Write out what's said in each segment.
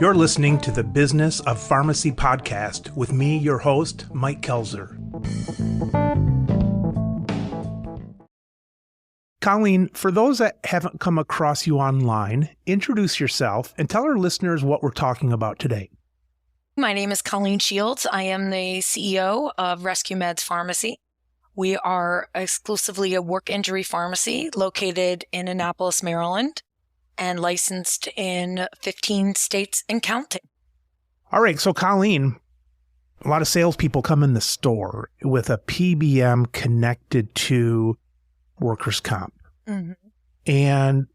You're listening to the Business of Pharmacy podcast with me, your host, Mike Kelzer. Colleen, for those that haven't come across you online, introduce yourself and tell our listeners what we're talking about today. My name is Colleen Shields. I am the CEO of RescueMeds Pharmacy. We are exclusively a work injury pharmacy located in Annapolis, Maryland, and licensed in 15 states and counting. All right. So, Colleen, a lot of salespeople come in the store with a PBM connected to workers' comp. Mm-hmm. And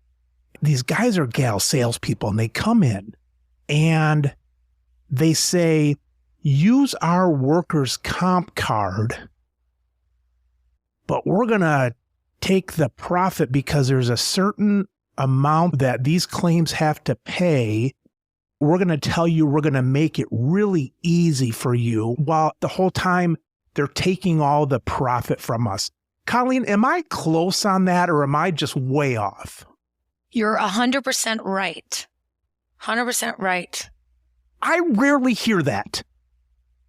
these guys or gals, salespeople, and they come in and they say, use our workers' comp card, but we're going to take the profit because there's a certain amount that these claims have to pay. We're going to tell you we're going to make it really easy for you, while the whole time they're taking all the profit from us. Colleen, am I close on that, or am I just way off? You're 100% right. 100% right. I rarely hear that.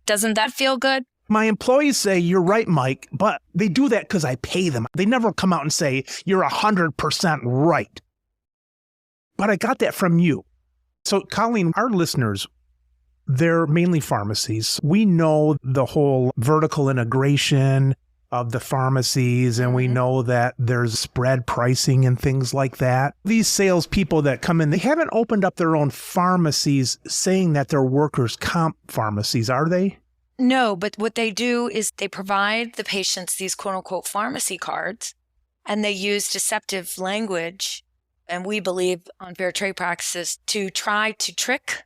Doesn't that feel good? My employees say, you're right, Mike, but they do that because I pay them. They never come out and say, you're 100% right. But I got that from you. So, Colleen, our listeners, they're mainly pharmacies. We know the whole vertical integration of the pharmacies, and we know that there's spread pricing and things like that. These salespeople that come in, they haven't opened up their own pharmacies saying that they're workers' comp pharmacies, are they? No, but what they do is they provide the patients these quote-unquote pharmacy cards, and they use deceptive language, and we believe unfair trade practices, to try to trick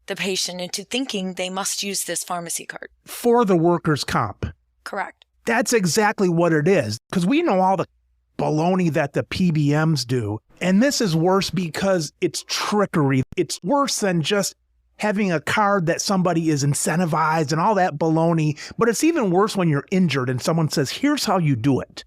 the patient into thinking they must use this pharmacy card. For the workers' comp. Correct. That's exactly what it is, because we know all the baloney that the PBMs do. And this is worse because it's trickery. It's worse than just having a card that somebody is incentivized and all that baloney. But it's even worse when you're injured and someone says, here's how you do it.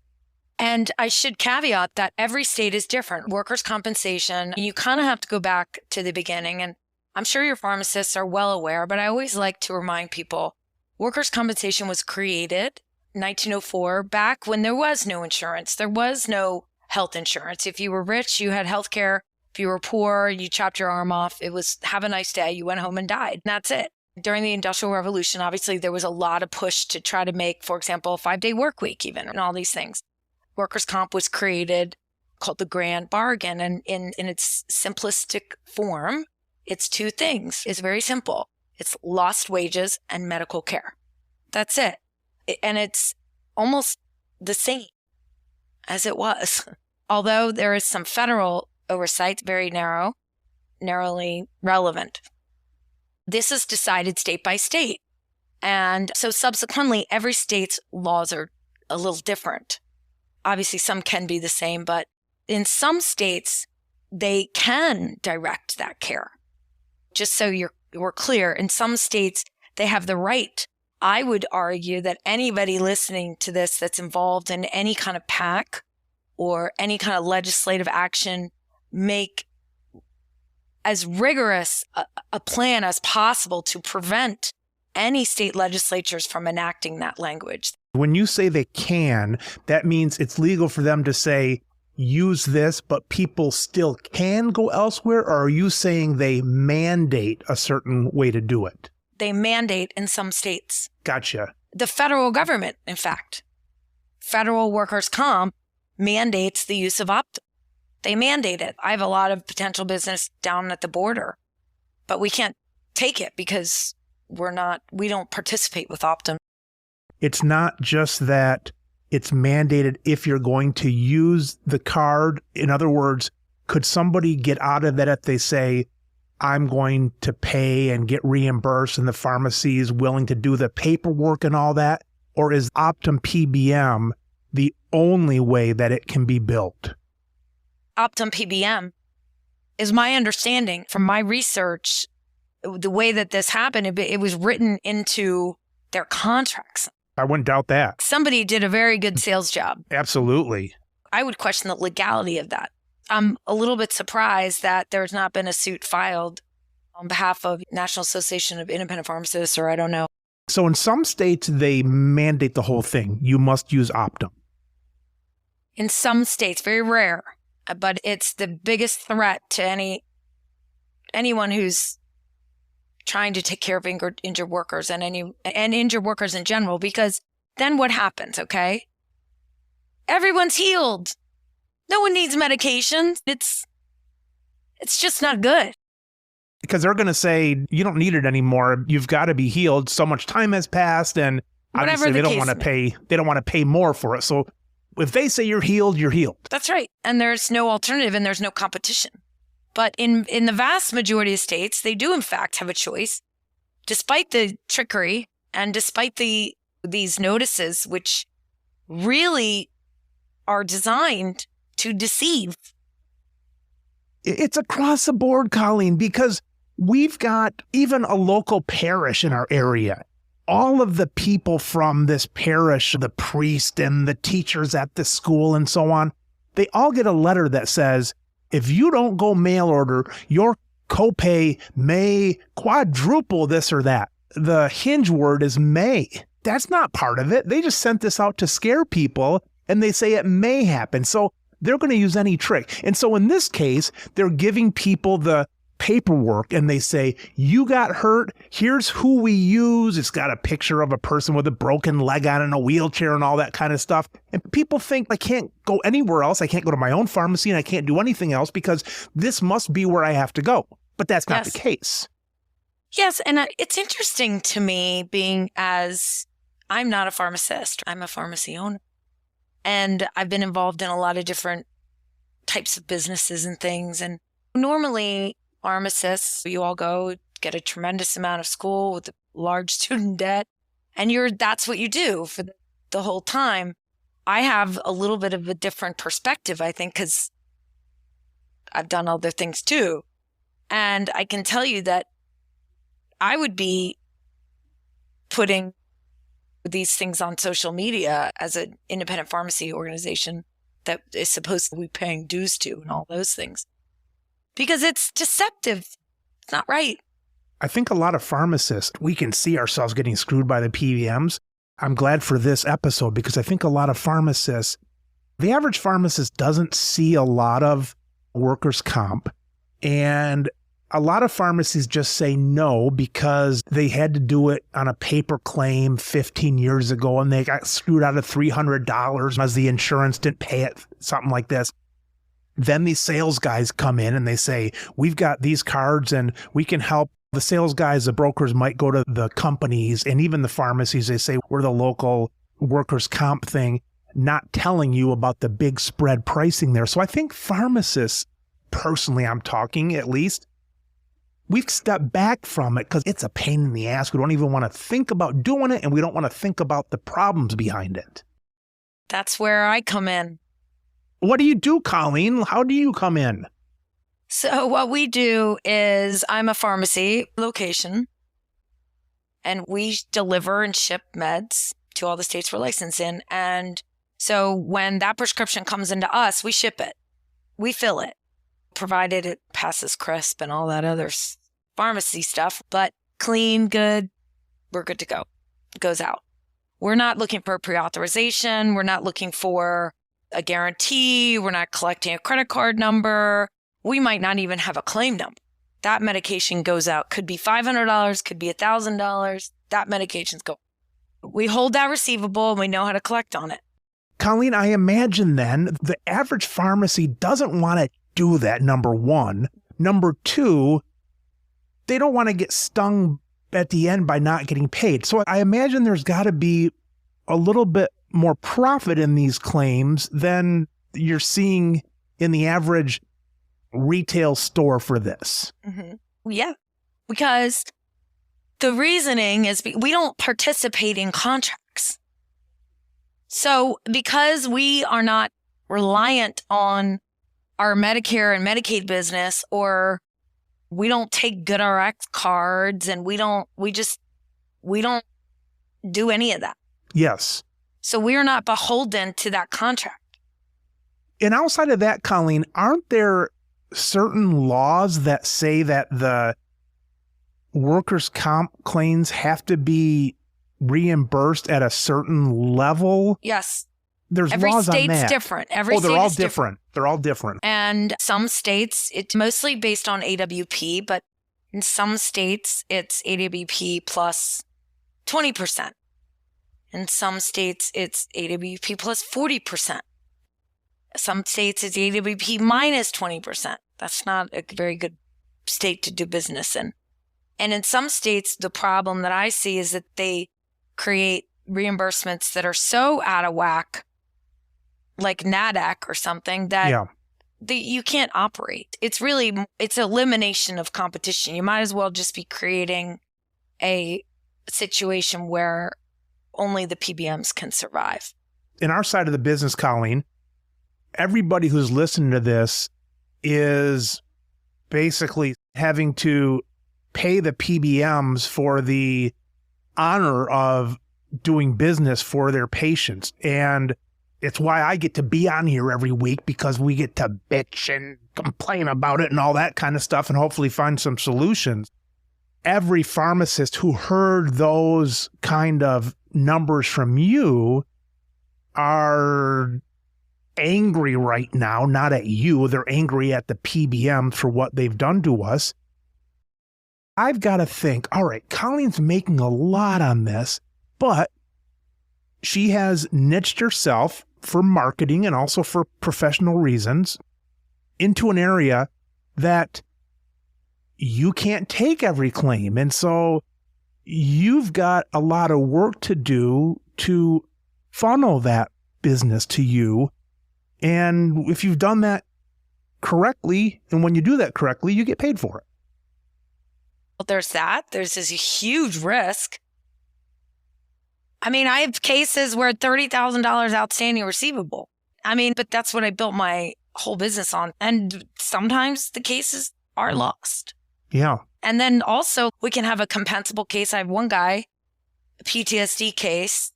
And I should caveat that every state is different. Workers' compensation, you kind of have to go back to the beginning. And I'm sure your pharmacists are well aware, but I always like to remind people, workers' compensation was created in 1904, back when there was no insurance. There was no health insurance. If you were rich, you had health care. If you were poor, you chopped your arm off. It was have a nice day. You went home and died. And that's it. During the Industrial Revolution, obviously, there was a lot of push to try to make, for example, a 5-day work week even, and all these things. Workers' comp was created, called the grand bargain. And in its simplistic form, it's two things. It's very simple. It's lost wages and medical care. That's it. And it's almost the same as it was. Although there is some federal oversight, very narrowly relevant. This is decided state by state. And so subsequently, every state's laws are a little different. Obviously, some can be the same, but in some states, they can direct that care. Just so we're clear, in some states, they have the right. I would argue that anybody listening to this that's involved in any kind of PAC or any kind of legislative action, make as rigorous a plan as possible to prevent any state legislatures from enacting that language. When you say they can, that means it's legal for them to say, use this, but people still can go elsewhere? Or are you saying they mandate a certain way to do it? They mandate in some states. Gotcha. The federal government, in fact, federal workers' comp mandates the use of Optum. They mandate it. I have a lot of potential business down at the border, but we can't take it because we don't participate with Optum. It's not just that it's mandated if you're going to use the card. In other words, could somebody get out of that if they say, I'm going to pay and get reimbursed and the pharmacy is willing to do the paperwork and all that? Or is Optum PBM the only way that it can be built? Optum PBM is my understanding from my research. The way that this happened, it was written into their contracts. I wouldn't doubt that. Somebody did a very good sales job. Absolutely. I would question the legality of that. I'm a little bit surprised that there's not been a suit filed on behalf of National Association of Independent Pharmacists, or I don't know. So in some states, they mandate the whole thing. You must use Optum. In some states, very rare, but it's the biggest threat to anyone who's trying to take care of injured workers and injured workers in general, because then what happens, okay? Everyone's healed. No one needs medication. It's just not good. Because they're going to say, you don't need it anymore. You've got to be healed. So much time has passed, and obviously they don't want to pay. They don't want to pay more for it. So if they say you're healed, you're healed. That's right. And there's no alternative and there's no competition. But in the vast majority of states, they do in fact have a choice, despite the trickery and despite these notices, which really are designed to deceive. It's across the board, Colleen, because we've got even a local parish in our area. All of the people from this parish, the priest and the teachers at the school and so on, they all get a letter that says, if you don't go mail order, your copay may quadruple this or that. The hinge word is may. That's not part of it. They just sent this out to scare people, and they say it may happen. So they're going to use any trick. And so in this case, they're giving people the paperwork and they say, you got hurt. Here's who we use. It's got a picture of a person with a broken leg on in a wheelchair and all that kind of stuff. And people think, I can't go anywhere else. I can't go to my own pharmacy and I can't do anything else because this must be where I have to go. But that's not the case. Yes. And it's interesting to me, being as I'm not a pharmacist, I'm a pharmacy owner. And I've been involved in a lot of different types of businesses and things. And normally pharmacists, you all go get a tremendous amount of school with a large student debt, and that's what you do for the whole time. I have a little bit of a different perspective, I think, because I've done other things too. And I can tell you that I would be putting these things on social media as an independent pharmacy organization that is supposed to be paying dues to and all those things, because it's deceptive. It's not right. I think a lot of pharmacists, we can see ourselves getting screwed by the PBMs. I'm glad for this episode because I think a lot of pharmacists, the average pharmacist doesn't see a lot of workers' comp, and a lot of pharmacies just say no because they had to do it on a paper claim 15 years ago and they got screwed out of $300 as the insurance didn't pay it, something like this. Then these sales guys come in and they say, we've got these cards and we can help. The sales guys, the brokers might go to the companies and even the pharmacies. They say, we're the local workers' comp thing, not telling you about the big spread pricing there. So I think pharmacists, personally, I'm talking at least, we've stepped back from it because it's a pain in the ass. We don't even want to think about doing it, and we don't want to think about the problems behind it. That's where I come in. What do you do, Colleen? How do you come in? So what we do is I'm a pharmacy location, and we deliver and ship meds to all the states we're licensed in. And so when that prescription comes into us, we ship it. We fill it, provided it passes CRISP and all that other pharmacy stuff, but clean, good, we're good to go. It goes out. We're not looking for a pre-authorization. We're not looking for a guarantee. We're not collecting a credit card number. We might not even have a claim number. That medication goes out. Could be $500, could be $1,000. That medication's go. We hold that receivable and we know how to collect on it. Colleen, I imagine then the average pharmacy doesn't want to do that, number one. Number two, they don't want to get stung at the end by not getting paid. So I imagine there's got to be a little bit more profit in these claims than you're seeing in the average retail store for this. Mm-hmm. Yeah, because the reasoning is we don't participate in contracts. So because we are not reliant on our Medicare and Medicaid business, or we don't take GoodRx cards, and we don't do any of that. Yes. So we are not beholden to that contract. And outside of that, Colleen, aren't there certain laws that say that the workers' comp claims have to be reimbursed at a certain level? Yes. There's Every laws on state's that. different. Every they're state all is different. They're all different. And some states, it's mostly based on AWP, but in some states, it's AWP plus 20%. In some states, it's AWP plus 40%. Some states, it's AWP minus 20%. That's not a very good state to do business in. And in some states, the problem that I see is that they create reimbursements that are so out of whack, like NADAC or something, that you can't operate. It's elimination of competition. You might as well just be creating a situation where only the PBMs can survive. In our side of the business, Colleen, everybody who's listening to this is basically having to pay the PBMs for the honor of doing business for their patients. And it's why I get to be on here every week, because we get to bitch and complain about it and all that kind of stuff and hopefully find some solutions. Every pharmacist who heard those kind of numbers from you are angry right now, not at you. They're angry at the PBM for what they've done to us. I've got to think, all right, Colleen's making a lot on this, but she has niched herself for marketing and also for professional reasons into an area that you can't take every claim. And so you've got a lot of work to do to funnel that business to you. And if you've done that correctly, and when you do that correctly, you get paid for it. Well, there's that. There's this huge risk. I mean, I have cases where $30,000 outstanding receivable. I mean, but that's what I built my whole business on. And sometimes the cases are lost. Yeah. And then also we can have a compensable case. I have one guy, a PTSD case,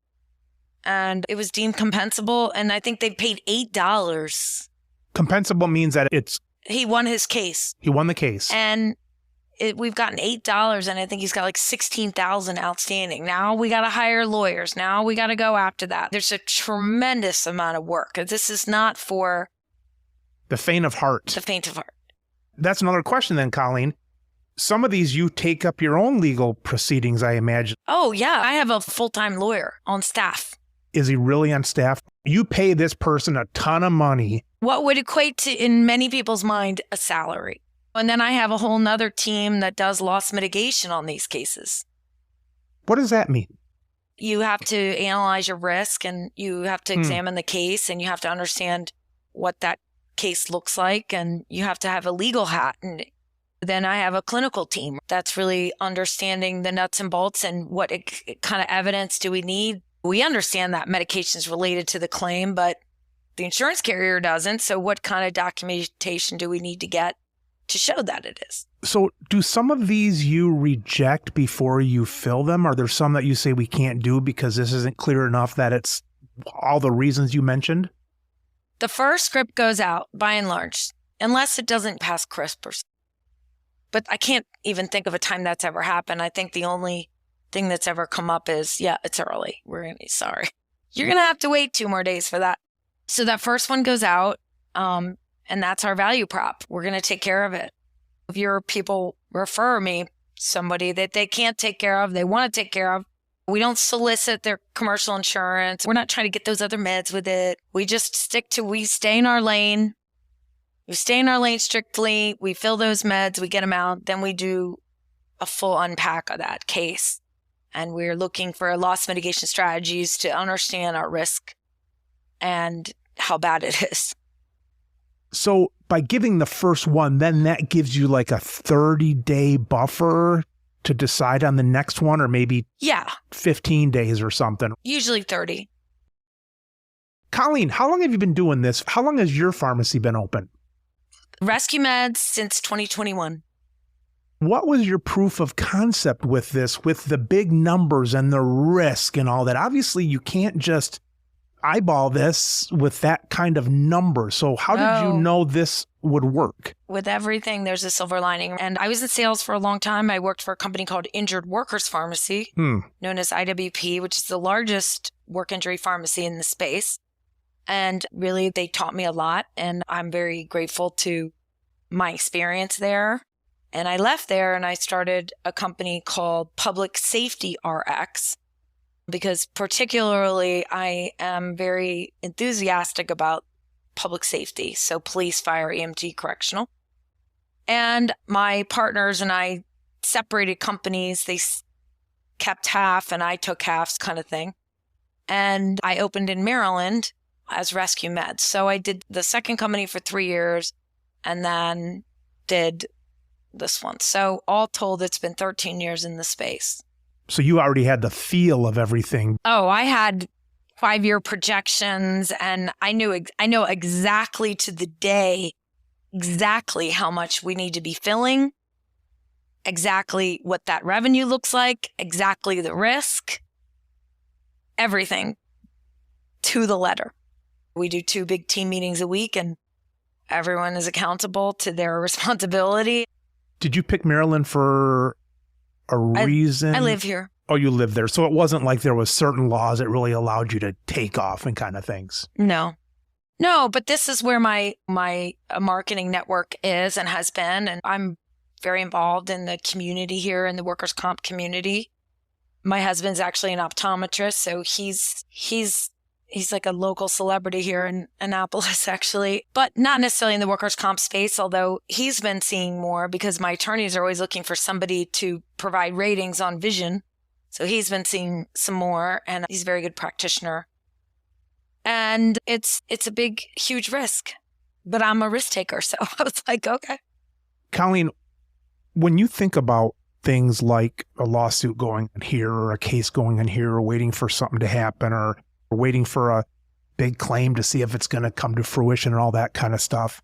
and it was deemed compensable. And I think they paid $8. Compensable means that he won his case. He won the case. And we've gotten $8, and I think he's got like $16,000 outstanding. Now we got to hire lawyers. Now we got to go after that. There's a tremendous amount of work. This is not for the faint of heart. The faint of heart. That's another question then, Colleen. Some of these you take up your own legal proceedings, I imagine. Oh, yeah. I have a full-time lawyer on staff. Is he really on staff? You pay this person a ton of money. What would equate to, in many people's mind, a salary. And then I have a whole nother team that does loss mitigation on these cases. What does that mean? You have to analyze your risk, and you have to examine the case, and you have to understand what that case looks like, and you have to have a legal hat. And then I have a clinical team that's really understanding the nuts and bolts and what kind of evidence do we need. We understand that medication is related to the claim, but the insurance carrier doesn't. So what kind of documentation do we need to get to show that it is? So do some of these you reject before you fill them? Are there some that you say we can't do because this isn't clear enough that it's all the reasons you mentioned? The first script goes out by and large, unless it doesn't pass CRISPR. But I can't even think of a time that's ever happened. I think the only thing that's ever come up is, yeah, it's early. We're going to be sorry. You're going to have to wait 2 more days for that. So that first one goes out. And that's our value prop. We're going to take care of it. If your people refer me somebody that they can't take care of, they want to take care of, we don't solicit their commercial insurance. We're not trying to get those other meds with it. We just we stay in our lane. We stay in our lane strictly. We fill those meds. We get them out. Then we do a full unpack of that case. And we're looking for loss mitigation strategies to understand our risk and how bad it is. So by giving the first one, then that gives you like a 30-day buffer to decide on the next one, or maybe 15 days or something. Usually 30. Colleen, how long have you been doing this? How long has your pharmacy been open? RescueMeds since 2021. What was your proof of concept with this, with the big numbers and the risk and all that? Obviously, you can't just eyeball this with that kind of number. So how did you know this would work? With everything, there's a silver lining. And I was in sales for a long time. I worked for a company called Injured Workers Pharmacy, known as IWP, which is the largest work injury pharmacy in the space. And really, they taught me a lot. And I'm very grateful to my experience there. And I left there and I started a company called Public Safety RX, because particularly I am very enthusiastic about public safety. So police, fire, EMT, correctional. And my partners and I separated companies. They kept half and I took half, kind of thing. And I opened in Maryland as RescueMeds. So I did the second company for 3 years and then did this one. So all told, it's been 13 years in the space. So you already had the feel of everything. Oh, I had 5-year projections and I know exactly to the day, exactly how much we need to be filling, exactly what that revenue looks like, exactly the risk, everything to the letter. We do 2 big team meetings a week and everyone is accountable to their responsibility. Did you pick Maryland for a reason? I live here. Oh, you live there. So it wasn't like there was certain laws that really allowed you to take off and kind of things. No, but this is where my marketing network is and has been. And I'm very involved in the community here, in the workers' comp community. My husband's actually an optometrist. So he's like a local celebrity here in Annapolis, actually, but not necessarily in the workers' comp space, although he's been seeing more because my attorneys are always looking for somebody to provide ratings on vision. So he's been seeing some more and he's a very good practitioner. And it's a big, huge risk, but I'm a risk taker. So I was like, okay. Colleen, when you think about things like a lawsuit going in here or a case going in here or waiting for something to happen or waiting for a big claim to see if it's going to come to fruition and all that kind of stuff,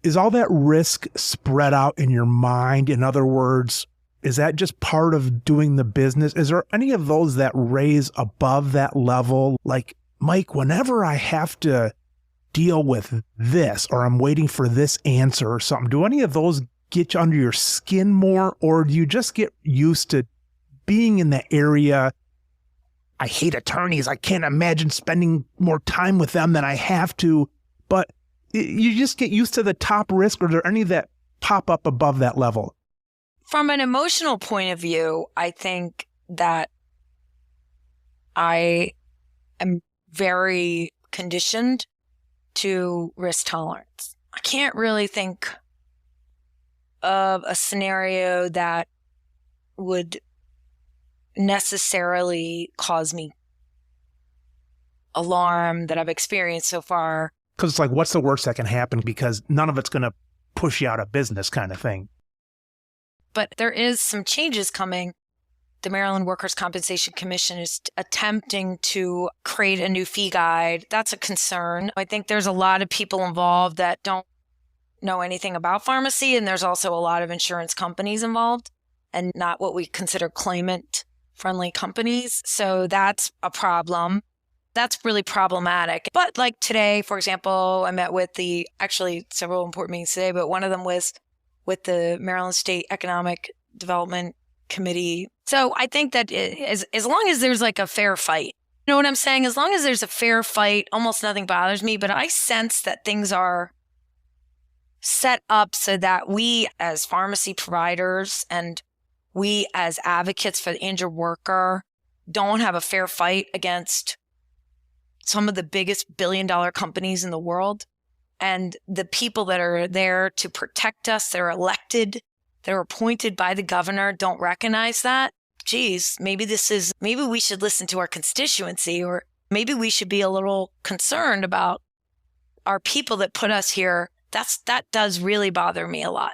is all that risk spread out in your mind? In other words, is that just part of doing the business? Is there any of those that raise above that level? Like, Mike, whenever I have to deal with this or I'm waiting for this answer or something, do any of those get you under your skin more? Or do you just get used to being in the area? I hate attorneys. I can't imagine spending more time with them than I have to. But you just get used to the top risk, or are there any that pop up above that level? From an emotional point of view, I think that I am very conditioned to risk tolerance. I can't really think of a scenario that would necessarily cause me alarm that I've experienced so far. Because it's like, what's the worst that can happen? Because none of it's going to push you out of business kind of thing. But there is some changes coming. The Maryland Workers' Compensation Commission is attempting to create a new fee guide. That's a concern. I think there's a lot of people involved that don't know anything about pharmacy, and there's also a lot of insurance companies involved and not what we consider claimant-friendly companies. So that's a problem. That's really problematic. But like today, for example, I met with actually several important meetings today, but one of them was with the Maryland State Economic Development Committee. So I think that as long as there's like a fair fight, you know what I'm saying? As long as there's a fair fight, almost nothing bothers me. But I sense that things are set up so that we as pharmacy providers and we as advocates for the injured worker don't have a fair fight against some of the biggest billion-dollar companies in the world. And the people that are there to protect us, they're elected, they're appointed by the governor, don't recognize that. Geez, maybe we should listen to our constituency, or maybe we should be a little concerned about our people that put us here. That does really bother me a lot.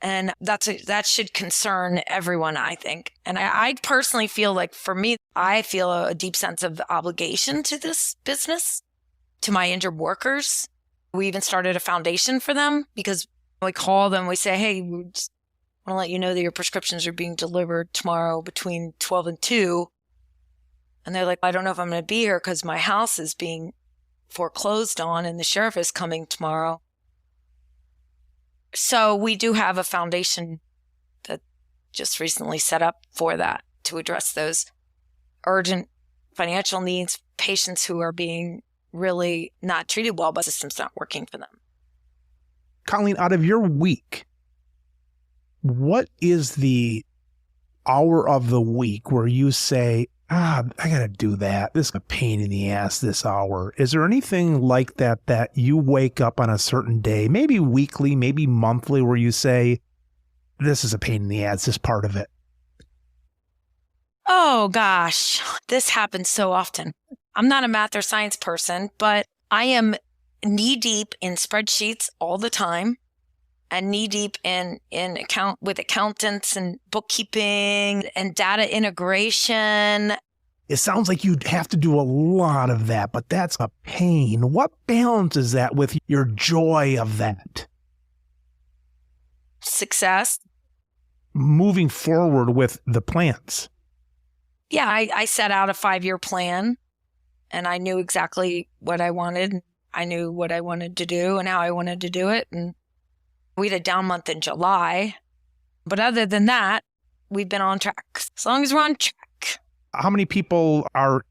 And that should concern everyone, I think. And I personally feel like, for me, I feel a deep sense of obligation to this business, to my injured workers. We even started a foundation for them because we call them, we say, hey, we just want to let you know that your prescriptions are being delivered tomorrow between 12 and 2. And they're like, I don't know if I'm going to be here because my house is being foreclosed on and the sheriff is coming tomorrow. So we do have a foundation that just recently set up for that, to address those urgent financial needs, patients who are being really not treated well, but the system's not working for them. Colleen, out of your week, what is the hour of the week where you say, I got to do that. This is a pain in the ass this hour. Is there anything like that that you wake up on a certain day, maybe weekly, maybe monthly, where you say, this is a pain in the ass, this part of it? Oh, gosh, this happens so often. I'm not a math or science person, but I am knee deep in spreadsheets all the time, and knee deep in with accountants and bookkeeping and data integration. It sounds like you'd have to do a lot of that, but that's a pain. What balances that with your joy of that? Success. Moving forward with the plans. Yeah, I set out a 5-year plan, and I knew exactly what I wanted. I knew what I wanted to do and how I wanted to do it. And we had a down month in July. But other than that, we've been on track. As long as we're on track. How many people are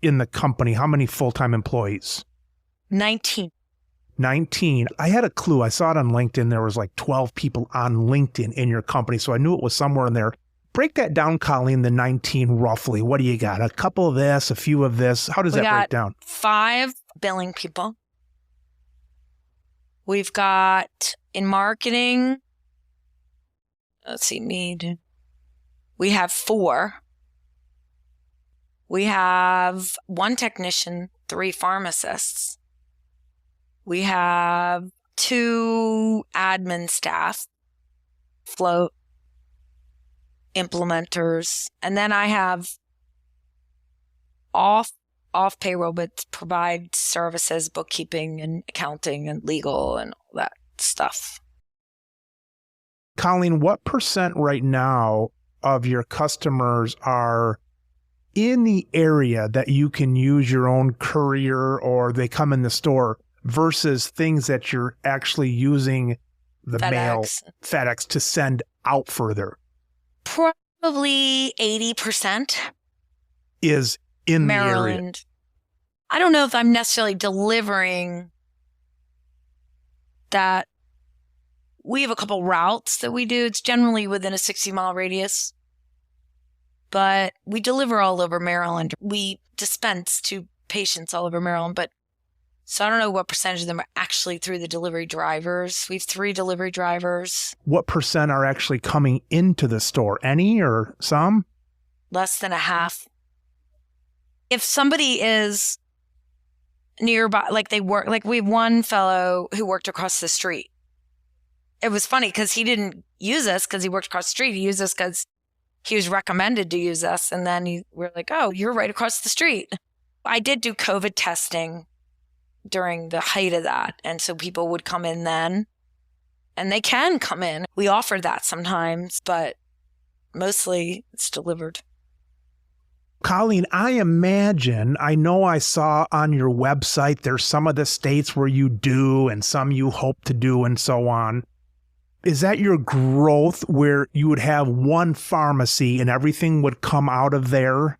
in the company? How many full-time employees? 19. 19. I had a clue. I saw it on LinkedIn. There was like 12 people on LinkedIn in your company. So I knew it was somewhere in there. Break that down, Colleen, the 19 roughly. What do you got? A couple of this, a few of this. How does that break down? 5 billing people. We've got in marketing, we have 4. We have 1 technician, 3 pharmacists. We have 2 admin staff, float, implementers. And then I have off payroll, but provide services, bookkeeping and accounting and legal and all that stuff. Colleen, what % right now of your customers are in the area that you can use your own courier or they come in the store versus things that you're actually using the mail, FedEx, to send out further? Probably 80% is in Maryland. The area. I don't know if I'm necessarily delivering that. We have a couple routes that we do. It's generally within a 60-mile radius, but we deliver all over Maryland. We dispense to patients all over Maryland, but so I don't know what percentage of them are actually through the delivery drivers. We have 3 delivery drivers. What % are actually coming into the store? Any or some? Less than a half. If somebody is nearby, like they work, like we have one fellow who worked across the street. It was funny because he didn't use us because he worked across the street. He used us because he was recommended to use us. And then we're like, oh, you're right across the street. I did do COVID testing during the height of that. And so people would come in then, and they can come in. We offer that sometimes, but mostly it's delivered. Colleen, I imagine, I know I saw on your website, there's some of the states where you do and some you hope to do and so on. Is that your growth where you would have one pharmacy and everything would come out of there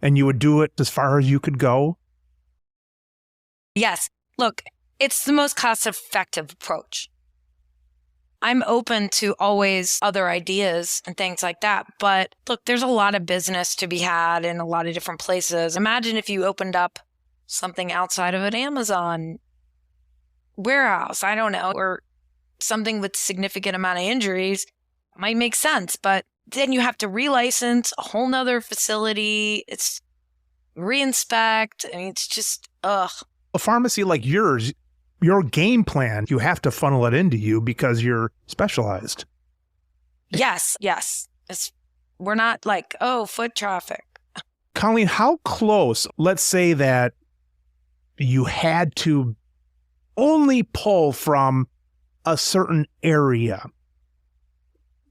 and you would do it as far as you could go? Yes. Look, it's the most cost-effective approach. I'm open to always other ideas and things like that. But look, there's a lot of business to be had in a lot of different places. Imagine if you opened up something outside of an Amazon warehouse, I don't know, or something with significant amount of injuries. It might make sense, but then you have to relicense a whole nother facility. It's reinspect. I mean, it's just, ugh. A pharmacy like yours, your game plan, you have to funnel it into you because you're specialized. Yes. We're not like, oh, foot traffic. Colleen, how close, let's say that you had to only pull from a certain area,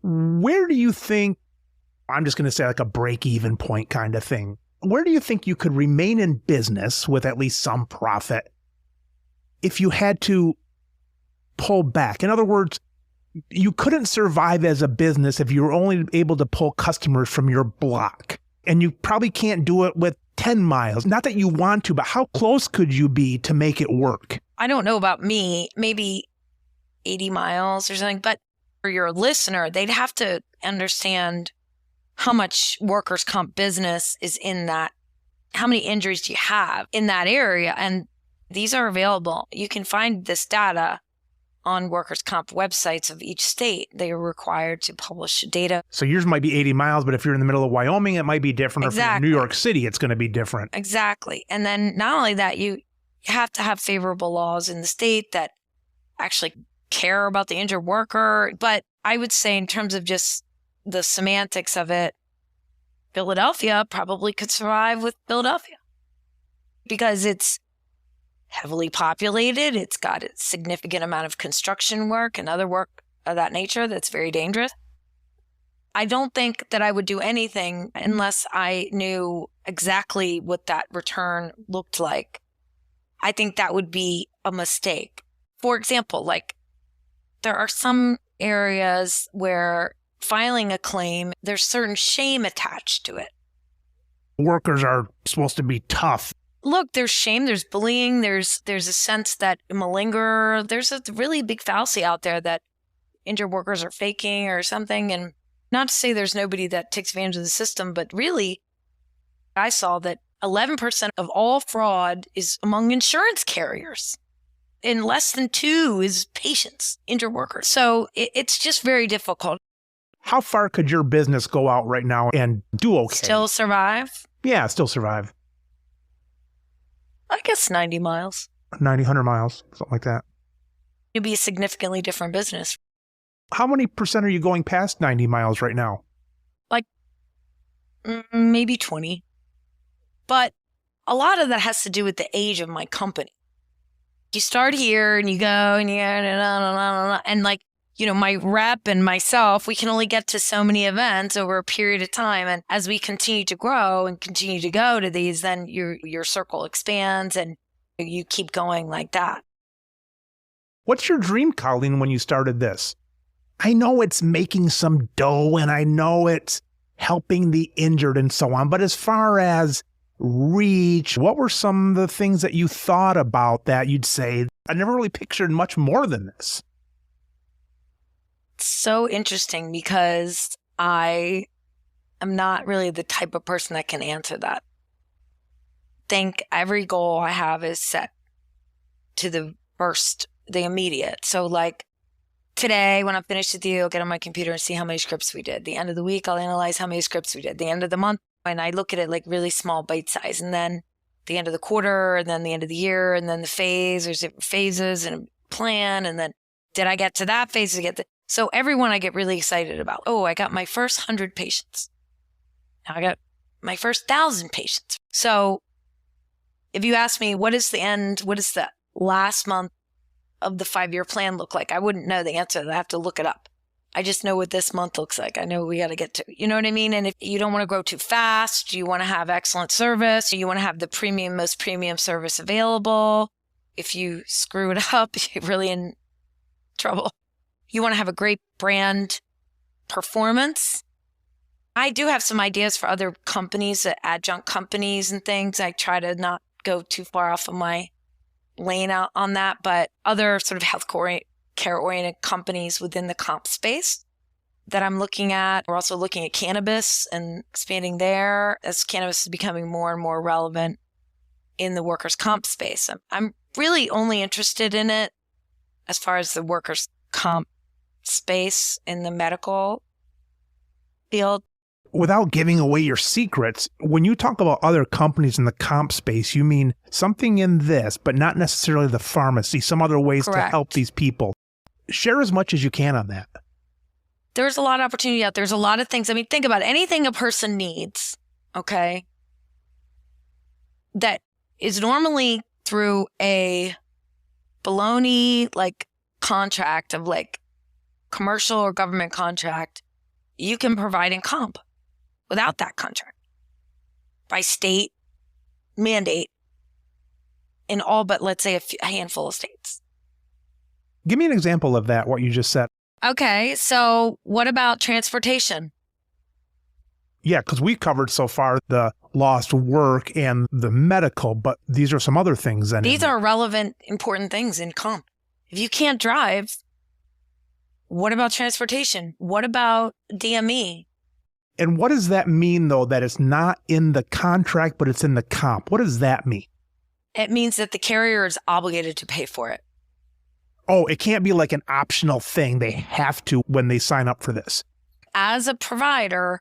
where do you think, I'm just going to say like a break-even point kind of thing, where do you think you could remain in business with at least some profit if you had to pull back? In other words, you couldn't survive as a business if you were only able to pull customers from your block. And you probably can't do it with 10 miles. Not that you want to, but how close could you be to make it work? I don't know about me, maybe 80 miles or something, but for your listener, they'd have to understand how much workers' comp business is in that. How many injuries do you have in that area? And these are available. You can find this data on workers' comp websites of each state. They are required to publish data. So yours might be 80 miles, but if you're in the middle of Wyoming, it might be different. Exactly. Or if you're in New York City, it's going to be different. Exactly. And then not only that, you have to have favorable laws in the state that actually care about the injured worker. But I would say in terms of just the semantics of it, Philadelphia probably could survive with Philadelphia because it's heavily populated. It's got a significant amount of construction work and other work of that nature that's very dangerous. I don't think that I would do anything unless I knew exactly what that return looked like. I think that would be a mistake. For example, like there are some areas where filing a claim, there's certain shame attached to it. Workers are supposed to be tough. Look, there's shame, there's bullying, there's a sense that malinger, there's a really big fallacy out there that injured workers are faking or something. And not to say there's nobody that takes advantage of the system, but really, I saw that 11% of all fraud is among insurance carriers. And less than 2 is patients, injured workers. So it's just very difficult. How far could your business go out right now and do okay? Still survive? Yeah, still survive. I guess 90 miles. 90, 100 miles, something like that. It'd be a significantly different business. How many percent are you going past 90 miles right now? Like maybe 20. But a lot of that has to do with the age of my company. You start here and you go and and like, you know, my rep and myself, we can only get to so many events over a period of time. And as we continue to grow and continue to go to these, then your circle expands and you keep going like that. What's your dream, Colleen, when you started this? I know it's making some dough and I know it's helping the injured and so on, but as far as reach, what were some of the things that you thought about that you'd say, I never really pictured much more than this? It's so interesting because I am not really the type of person that can answer that. I think every goal I have is set to the immediate. So like today, when I'm finished with you, I'll get on my computer and see how many scripts we did. The end of the week, I'll analyze how many scripts we did. The end of the month, and I look at it like really small bite size. And then the end of the quarter, and then the end of the year, and then the phase. There's different phases and a plan. And then did I get to that phase? So everyone I get really excited about. Oh, I got my first 100 patients. Now I got my first 1,000 patients. So if you ask me, what is the last month of the 5-year plan look like? I wouldn't know the answer. I have to look it up. I just know what this month looks like. I know we got to get to, you know what I mean? And if you don't want to grow too fast, you want to have excellent service, you want to have the most premium service available. If you screw it up, you're really in trouble. You want to have a great brand performance. I do have some ideas for other companies, adjunct companies and things. I try to not go too far off of my lane out on that, but other sort of care-oriented companies within the comp space that I'm looking at. We're also looking at cannabis and expanding there as cannabis is becoming more and more relevant in the workers' comp space. I'm really only interested in it as far as the workers' comp space in the medical field. Without giving away your secrets, when you talk about other companies in the comp space, you mean something in this, but not necessarily the pharmacy, some other ways Correct. To help these people. Share as much as you can on that. There's a lot of opportunity out there. There's a lot of things. I mean, think about it. Anything a person needs, okay, that is normally through a baloney like contract of like commercial or government contract, you can provide in comp without that contract. by state mandate in all but, let's say, a handful of states. Give me an example of that, what you just said. Okay, so what about transportation? Yeah, because we covered so far the lost work and the medical, but these are some other things. These are relevant, important things in comp. If you can't drive, what about transportation? What about DME? And what does that mean, though, that it's not in the contract, but it's in the comp? What does that mean? It means that the carrier is obligated to pay for it. Oh, it can't be like an optional thing. They have to when they sign up for this. As a provider,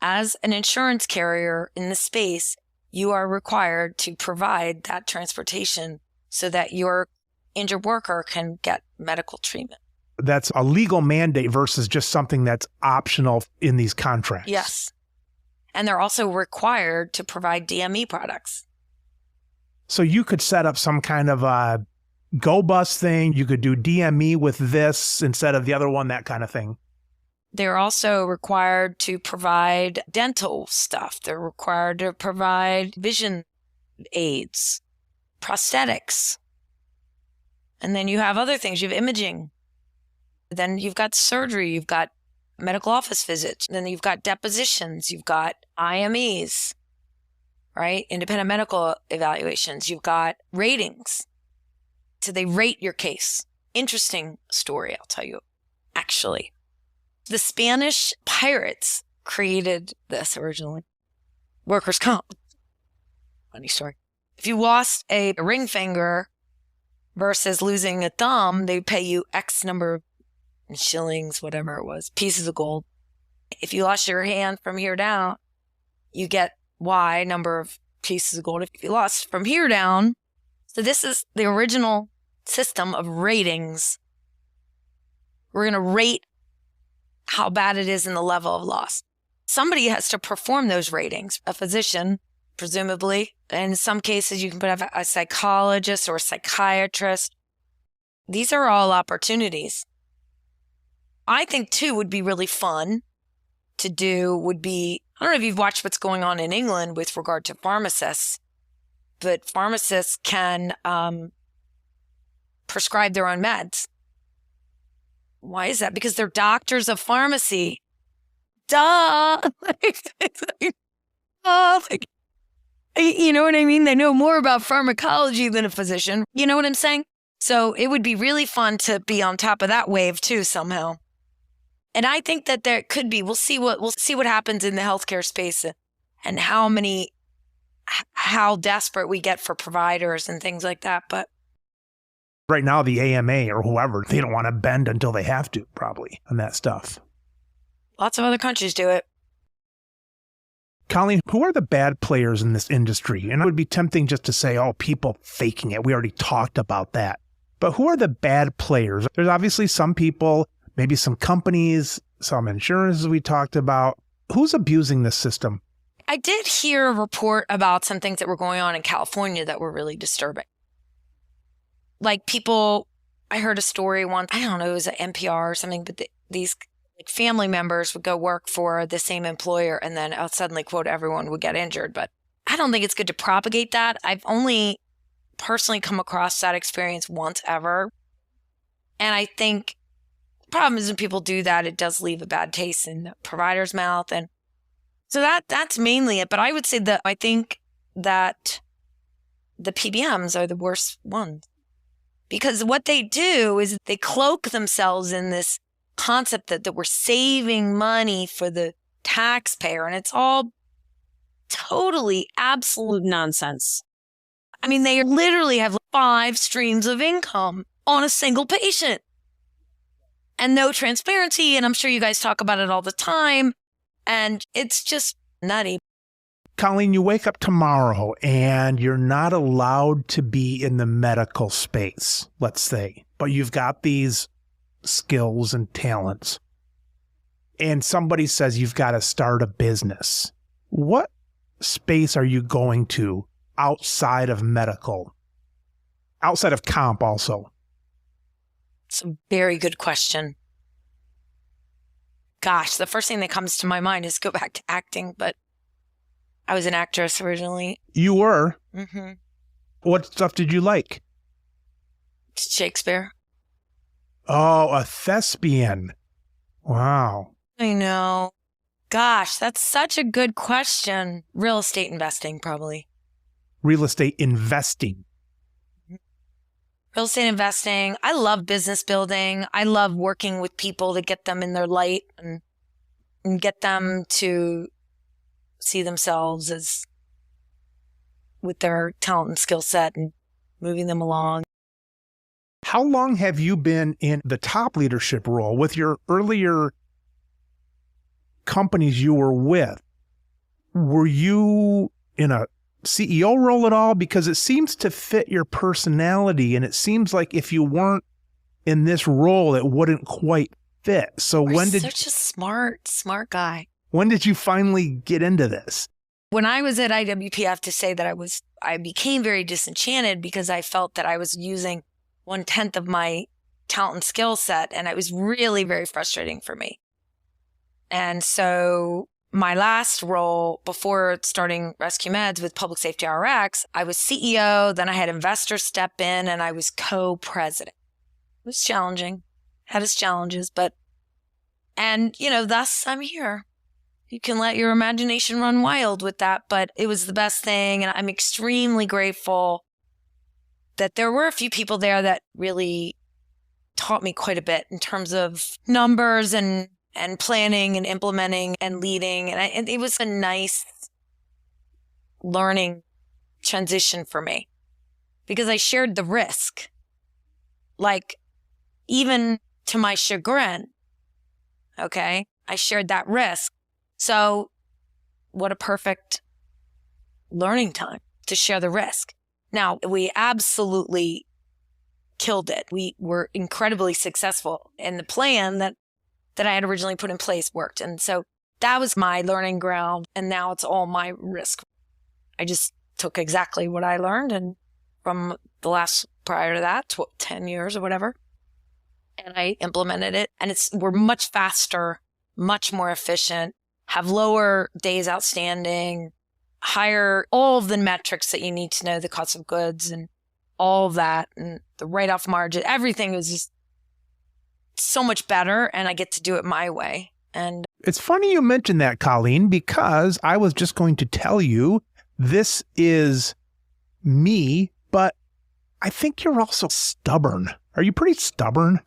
as an insurance carrier in the space, you are required to provide that transportation so that your injured worker can get medical treatment. That's a legal mandate versus just something that's optional in these contracts. Yes. And they're also required to provide DME products. So you could set up some kind of a Go Bus thing. You could do DME with this instead of the other one, that kind of thing. They're also required to provide dental stuff. They're required to provide vision aids, prosthetics. And then you have other things. You have imaging. Then you've got surgery. You've got medical office visits. Then you've got depositions. You've got IMEs, right? Independent medical evaluations. You've got ratings. So they rate your case. Interesting story, I'll tell you, actually. The Spanish pirates created this originally. Workers' comp. Funny story. If you lost a ring finger versus losing a thumb, they pay you X number of shillings, whatever it was, pieces of gold. If you lost your hand from here down, you get Y number of pieces of gold. If you lost from here down, so this is the original system of ratings. We're going to rate how bad it is in the level of loss. Somebody has to perform those ratings, a physician, presumably. In some cases, you can have a psychologist or a psychiatrist. These are all opportunities. I think, too, would be really fun to do would be, I don't know if you've watched what's going on in England with regard to pharmacists, but pharmacists can prescribe their own meds. Why is that? Because they're doctors of pharmacy. Duh! You know what I mean? They know more about pharmacology than a physician. You know what I'm saying? So it would be really fun to be on top of that wave too somehow. And I think that there could be. We'll see what happens in the healthcare space and how desperate we get for providers and things like that. But right now, the AMA or whoever, they don't want to bend until they have to, probably, on that stuff. Lots of other countries do it. Colleen, who are the bad players in this industry? And it would be tempting just to say, oh, people faking it. We already talked about that. But who are the bad players? There's obviously some people, maybe some companies, some insurances we talked about. Who's abusing this system? I did hear a report about some things that were going on in California that were really disturbing. Like people, I heard a story once, I don't know, it was an NPR or something, but these family members would go work for the same employer and then suddenly, quote, everyone would get injured. But I don't think it's good to propagate that. I've only personally come across that experience once ever. And I think the problem is when people do that, it does leave a bad taste in the provider's mouth. And so that's mainly it. But I would say that I think that the PBMs are the worst ones. Because what they do is they cloak themselves in this concept that we're saving money for the taxpayer. And it's all totally absolute nonsense. I mean, they literally have 5 streams of income on a single patient. And no transparency. And I'm sure you guys talk about it all the time. And it's just nutty. Colleen, you wake up tomorrow and you're not allowed to be in the medical space, let's say, but you've got these skills and talents. And somebody says you've got to start a business. What space are you going to outside of medical? Outside of comp also? It's a very good question. Gosh, the first thing that comes to my mind is go back to acting, but I was an actress originally. You were? Mm-hmm. What stuff did you like? Shakespeare. Oh, a thespian. Wow. I know. Gosh, that's such a good question. Real estate investing, probably. Real estate investing. Real estate investing. I love business building. I love working with people to get them in their light and get them to see themselves as with their talent and skill set and moving them along. How long have you been in the top leadership role with your earlier companies you were with? Were you in a CEO role at all? Because it seems to fit your personality, and it seems like if you weren't in this role, it wouldn't quite fit. So You're such a smart guy. When did you finally get into this? When I was at IWP, I have to say that I became very disenchanted because I felt that I was using 1/10 of my talent and skill set, and it was really very frustrating for me. And so my last role before starting RescueMeds with Public Safety RX, I was CEO, then I had investors step in, and I was co-president. It was challenging, had its challenges, and thus I'm here. You can let your imagination run wild with that, but it was the best thing. And I'm extremely grateful that there were a few people there that really taught me quite a bit in terms of numbers and planning and implementing and leading. And it was a nice learning transition for me because I shared the risk, like even to my chagrin. Okay. I shared that risk. So what a perfect learning time to share the risk. Now, we absolutely killed it. We were incredibly successful, and the plan that I had originally put in place worked. And so that was my learning ground, and now it's all my risk. I just took exactly what I learned and from the last prior to that, 10 years or whatever, and I implemented it. And we're much faster, much more efficient, have lower days outstanding, higher all of the metrics that you need to know, the cost of goods and all of that, and the write-off margin. Everything was just so much better, and I get to do it my way. And it's funny you mentioned that, Colleen, because I was just going to tell you this is me, but I think you're also stubborn. Are you pretty stubborn?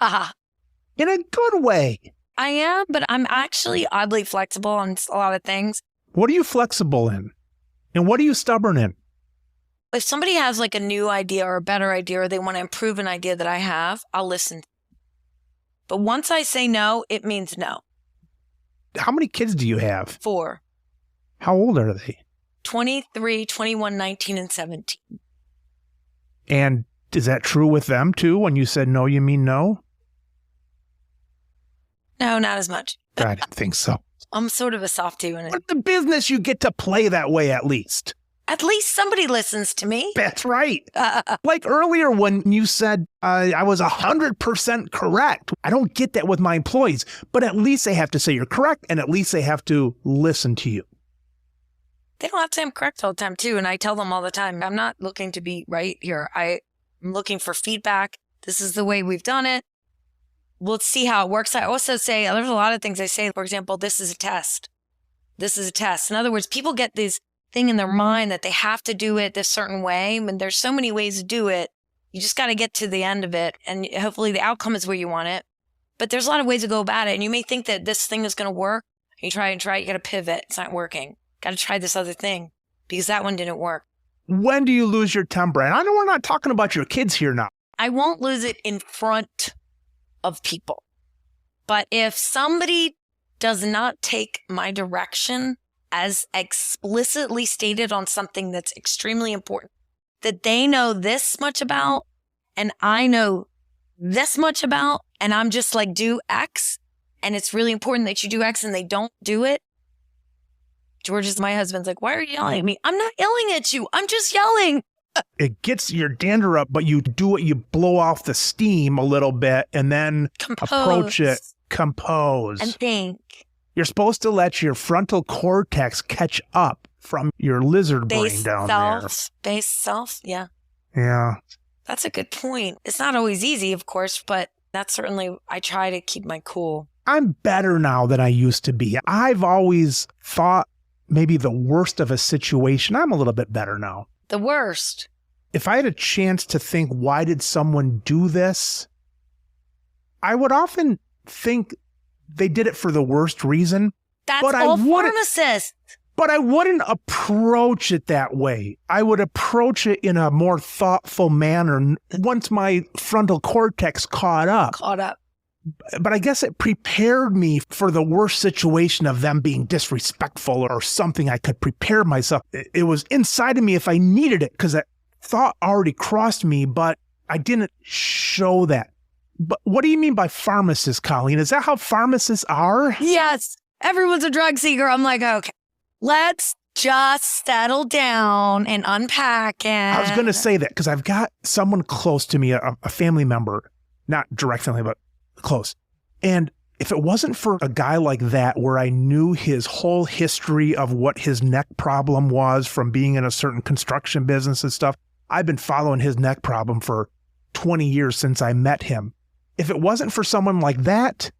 In a good way. I am, but I'm actually oddly flexible on a lot of things. What are you flexible in? And what are you stubborn in? If somebody has like a new idea or a better idea, or they want to improve an idea that I have, I'll listen. But once I say no, it means no. How many kids do you have? 4. How old are they? 23, 21, 19, and 17. And is that true with them too? When you said no, you mean no? No, not as much. I didn't think so. I'm sort of a softie when But the business, you get to play that way at least. At least somebody listens to me. That's right. Like earlier when you said I was 100% correct. I don't get that with my employees, but at least they have to say you're correct, and at least they have to listen to you. They don't have to say I'm correct all the time too. And I tell them all the time, I'm not looking to be right here. I'm looking for feedback. This is the way we've done it. Let's see how it works. I also say, there's a lot of things I say. For example, this is a test. This is a test. In other words, people get this thing in their mind that they have to do it this certain way. And there's so many ways to do it. You just got to get to the end of it. And hopefully the outcome is where you want it. But there's a lot of ways to go about it. And you may think that this thing is going to work. You try and try it. You got to pivot. It's not working. Got to try this other thing because that one didn't work. When do you lose your temper? And I know we're not talking about your kids here now. I won't lose it in front of people. But if somebody does not take my direction as explicitly stated on something that's extremely important, that they know this much about, and I know this much about, and I'm just like, do X, and it's really important that you do X, and they don't do it. George is my husband's like, why are you yelling at me? I'm not yelling at you. I'm just yelling. It gets your dander up, but you do it, you blow off the steam a little bit and then approach it, compose. And think. You're supposed to let your frontal cortex catch up from your lizard brain down there. Base self, yeah. Yeah. That's a good point. It's not always easy, of course, but that's certainly, I try to keep my cool. I'm better now than I used to be. I've always thought maybe the worst of a situation. I'm a little bit better now. The worst. If I had a chance to think, why did someone do this? I would often think they did it for the worst reason. That's all pharmacists. But I wouldn't approach it that way. I would approach it in a more thoughtful manner once my frontal cortex caught up. But I guess it prepared me for the worst situation of them being disrespectful or something. I could prepare myself. It was inside of me if I needed it, because that thought already crossed me, but I didn't show that. But what do you mean by pharmacists, Colleen? Is that how pharmacists are? Yes. Everyone's a drug seeker. I'm like, okay, let's just settle down and unpack it. I was going to say that because I've got someone close to me, a family member, not direct family, but close. And if it wasn't for a guy like that, where I knew his whole history of what his neck problem was from being in a certain construction business and stuff, I've been following his neck problem for 20 years since I met him. If it wasn't for someone like that,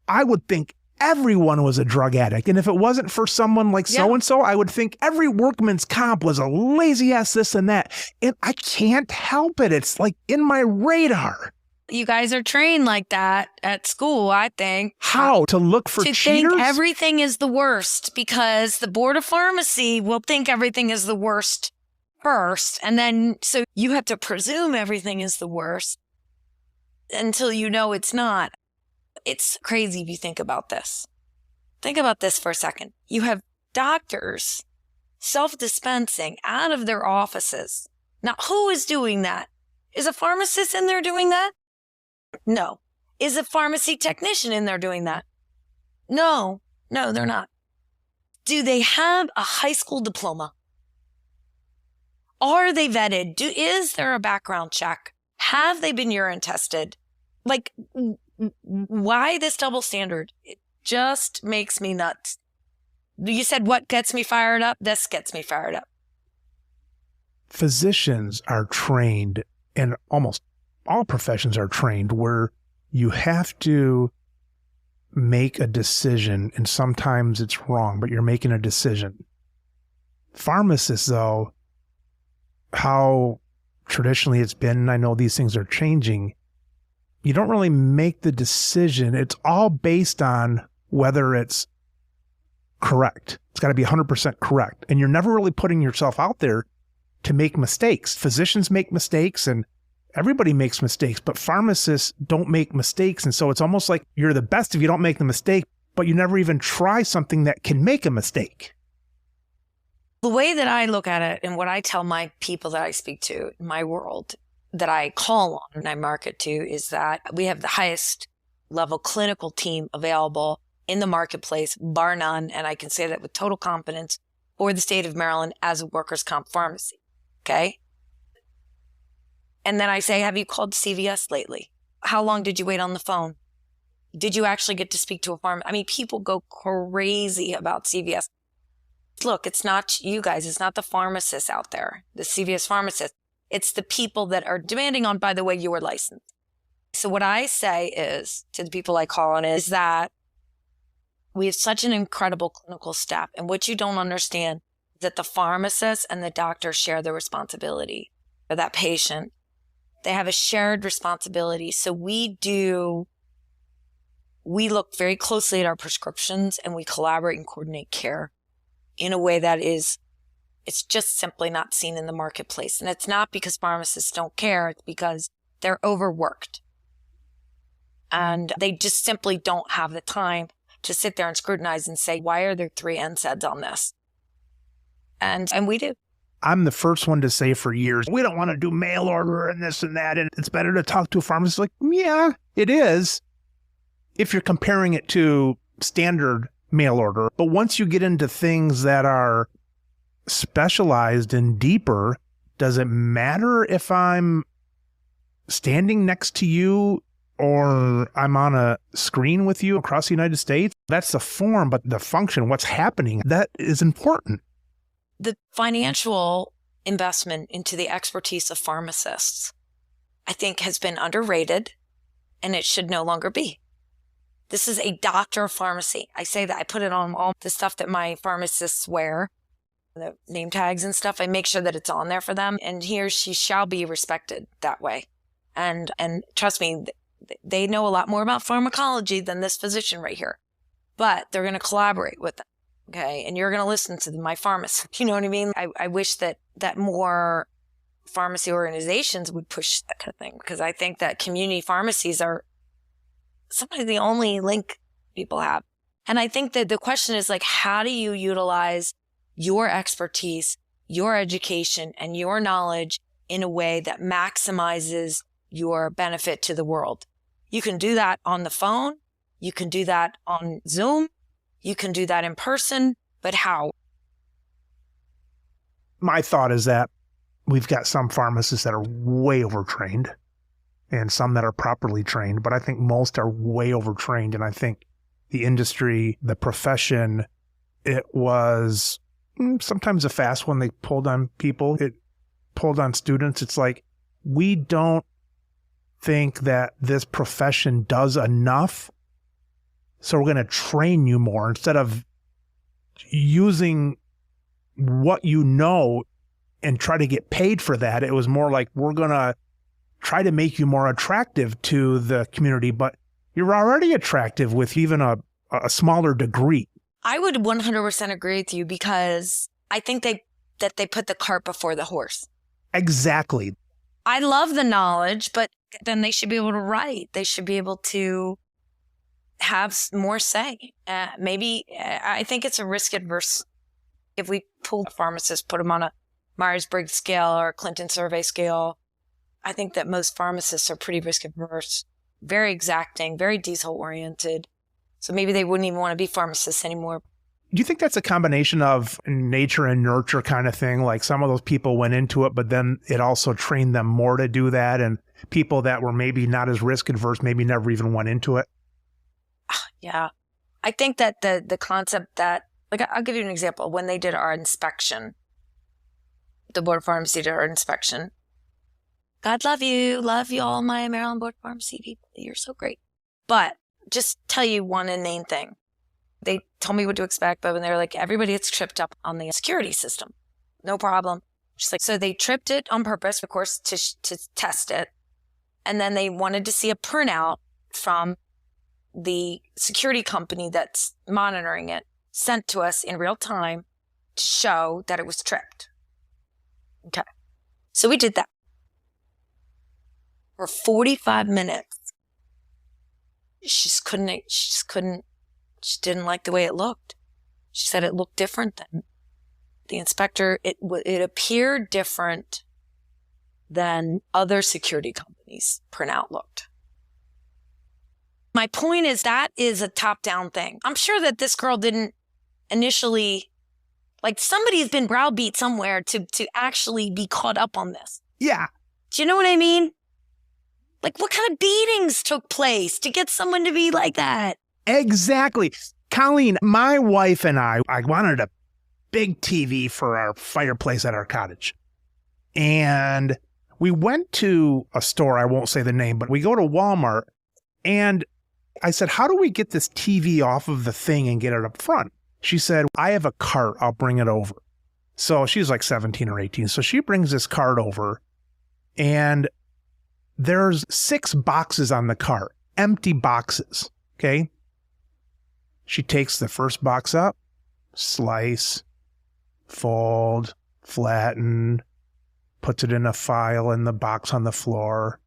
I would think everyone was a drug addict. And if it wasn't for someone like so-and-so, I would think every workman's comp was a lazy ass this and that. And I can't help it. It's like in my radar. You guys are trained like that at school, I think. How? To look for cheaters? To think everything is the worst, because the board of pharmacy will think everything is the worst first. And then, so you have to presume everything is the worst until you know it's not. It's crazy if you think about this. Think about this for a second. You have doctors self-dispensing out of their offices. Now, who is doing that? Is a pharmacist in there doing that? No. Is a pharmacy technician in there doing that? No, they're not. Do they have a high school diploma? Are they vetted? Is there a background check? Have they been urine tested? Like, why this double standard? It just makes me nuts. You said what gets me fired up? This gets me fired up. Physicians are trained, and almost all professions are trained, where you have to make a decision, and sometimes it's wrong, but you're making a decision. Pharmacists, though, how traditionally it's been, and I know these things are changing, you don't really make the decision. It's all based on whether it's correct. It's got to be 100% correct. And you're never really putting yourself out there to make mistakes. Physicians make mistakes and everybody makes mistakes, but pharmacists don't make mistakes. And so it's almost like you're the best if you don't make the mistake, but you never even try something that can make a mistake. The way that I look at it and what I tell my people that I speak to in my world, that I call on and I market to, is that we have the highest level clinical team available in the marketplace, bar none. And I can say that with total confidence for the state of Maryland as a workers' comp pharmacy. Okay. And then I say, have you called CVS lately? How long did you wait on the phone? Did you actually get to speak to a pharmacist? I mean, people go crazy about CVS. Look, it's not you guys. It's not the pharmacists out there, the CVS pharmacists. It's the people that are demanding on, by the way, your license. So what I say is to the people I call on is that we have such an incredible clinical staff. And what you don't understand is that the pharmacist and the doctor share the responsibility for that patient. They have a shared responsibility. So we look very closely at our prescriptions and we collaborate and coordinate care in a way that it's just simply not seen in the marketplace. And it's not because pharmacists don't care. It's because they're overworked. And they just simply don't have the time to sit there and scrutinize and say, why are there 3 NSAIDs on this? And we do. I'm the first one to say for years, we don't want to do mail order and this and that, and it's better to talk to a pharmacist. Like, yeah, it is, if you're comparing it to standard mail order. But once you get into things that are specialized and deeper, does it matter if I'm standing next to you or I'm on a screen with you across the United States? That's the form, but the function, what's happening, that is important. The financial investment into the expertise of pharmacists, I think, has been underrated, and it should no longer be. This is a doctor of pharmacy. I say that. I put it on all the stuff that my pharmacists wear, the name tags and stuff. I make sure that it's on there for them, and he or she shall be respected that way. And trust me, they know a lot more about pharmacology than this physician right here, but they're going to collaborate with them. Okay. And you're going to listen to my pharmacist. You know what I mean? I wish that more pharmacy organizations would push that kind of thing, because I think that community pharmacies are sometimes the only link people have. And I think that the question is, like, how do you utilize your expertise, your education, and your knowledge in a way that maximizes your benefit to the world? You can do that on the phone. You can do that on Zoom. You can do that in person, but how? My thought is that we've got some pharmacists that are way overtrained and some that are properly trained, but I think most are way overtrained. And I think the industry, the profession, it was sometimes a fast one. They pulled on people. It pulled on students. It's like, we don't think that this profession does enough, so we're going to train you more instead of using what you know and try to get paid for that. It was more like, we're going to try to make you more attractive to the community, but you're already attractive with even a smaller degree. I would 100% agree with you, because I think that they put the cart before the horse. Exactly. I love the knowledge, but then they should be able to write. They should be able to have more say. Maybe I think it's a risk adverse. If we pull pharmacists, put them on a Myers-Briggs scale or a Clinton survey scale, I think that most pharmacists are pretty risk adverse, very exacting, very detail oriented. So maybe they wouldn't even want to be pharmacists anymore. Do you think that's a combination of nature and nurture kind of thing? Like, some of those people went into it, but then it also trained them more to do that. And people that were maybe not as risk adverse maybe never even went into it. Yeah. I think that the concept that, like, I'll give you an example. When they did our inspection, the Board of Pharmacy did our inspection. God love you all my Maryland Board of Pharmacy people. You're so great. But just tell you one inane thing. They told me what to expect, but when they were like, everybody gets tripped up on the security system. No problem. She's like, so they tripped it on purpose, of course, to test it. And then they wanted to see a printout from the security company that's monitoring it, sent to us in real time to show that it was tripped. Okay. So we did that for 45 minutes. She didn't like the way it looked. She said it looked different than the inspector. It appeared different than other security companies' printout looked. My point is, that is a top-down thing. I'm sure that this girl didn't initially, like, somebody's been browbeat somewhere to actually be caught up on this. Yeah. Do you know what I mean? Like, what kind of beatings took place to get someone to be like that? Exactly. Colleen, my wife and I wanted a big TV for our fireplace at our cottage. And we went to a store, I won't say the name, but we go to Walmart, and I said, how do we get this TV off of the thing and get it up front? She said, I have a cart, I'll bring it over. So she's like 17 or 18. So she brings this cart over, and there's 6 boxes on the cart, empty boxes, okay? She takes the first box up, slice, fold, flatten, puts it in a file in the box on the floor,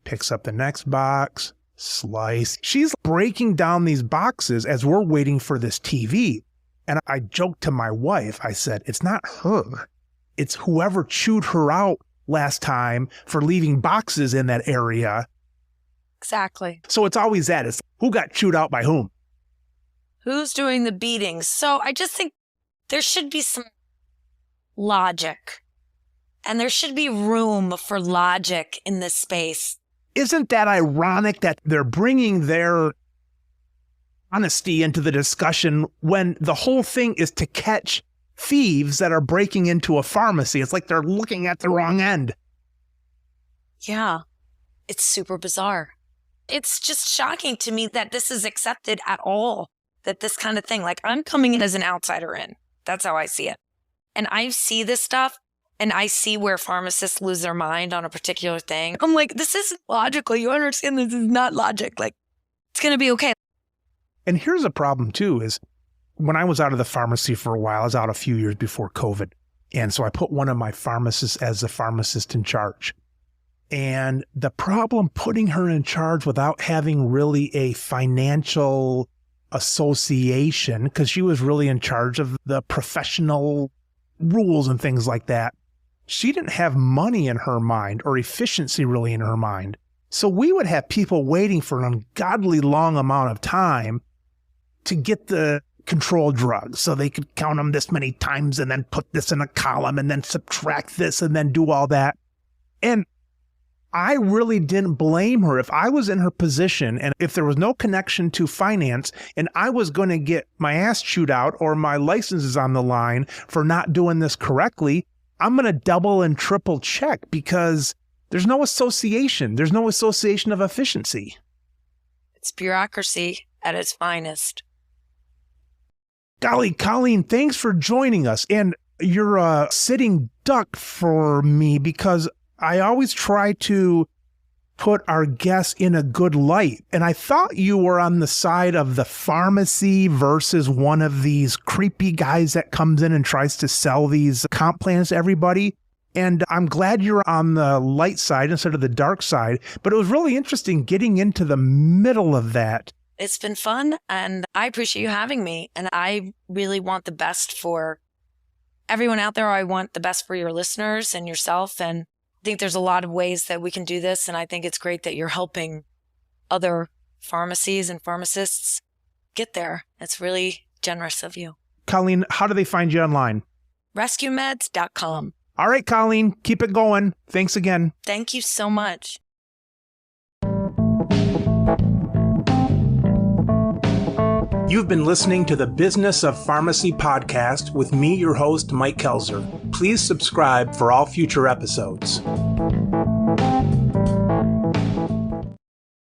picks up the next box, slice. She's breaking down these boxes as we're waiting for this TV. And I joked to my wife, I said, it's not her. It's whoever chewed her out last time for leaving boxes in that area. Exactly. So it's always that. It's who got chewed out by whom. Who's doing the beatings? So I just think there should be some logic, and there should be room for logic in this space. Isn't that ironic that they're bringing their honesty into the discussion when the whole thing is to catch thieves that are breaking into a pharmacy. It's like they're looking at the wrong end. Yeah, it's super bizarre. It's just shocking to me that this is accepted at all, that this kind of thing, like I'm coming in as an outsider in. That's how I see it. And I see this stuff and I see where pharmacists lose their mind on a particular thing. I'm like, this isn't logical. You understand this is not logic. Like, it's going to be okay. And here's a problem too, is when I was out of the pharmacy for a while, I was out a few years before COVID. And so I put one of my pharmacists as the pharmacist in charge. And the problem putting her in charge without having really a financial association, because she was really in charge of the professional rules and things like that. She didn't have money in her mind or efficiency really in her mind. So we would have people waiting for an ungodly long amount of time to get the controlled drugs. So they could count them this many times and then put this in a column and then subtract this and then do all that. And I really didn't blame her. If I was in her position and if there was no connection to finance and I was going to get my ass chewed out or my license is on the line for not doing this correctly, I'm going to double and triple check because there's no association. There's no association of efficiency. It's bureaucracy at its finest. Golly, Colleen, thanks for joining us. And you're a sitting duck for me because I always try to put our guests in a good light. And I thought you were on the side of the pharmacy versus one of these creepy guys that comes in and tries to sell these comp plans to everybody. And I'm glad you're on the light side instead of the dark side. But it was really interesting getting into the middle of that. It's been fun, and I appreciate you having me. And I really want the best for everyone out there. I want the best for your listeners and yourself. And I think there's a lot of ways that we can do this. And I think it's great that you're helping other pharmacies and pharmacists get there. It's really generous of you. Colleen, how do they find you online? RescueMeds.com. All right, Colleen, keep it going. Thanks again. Thank you so much. You've been listening to the Business of Pharmacy podcast with me, your host, Mike Kelzer. Please subscribe for all future episodes.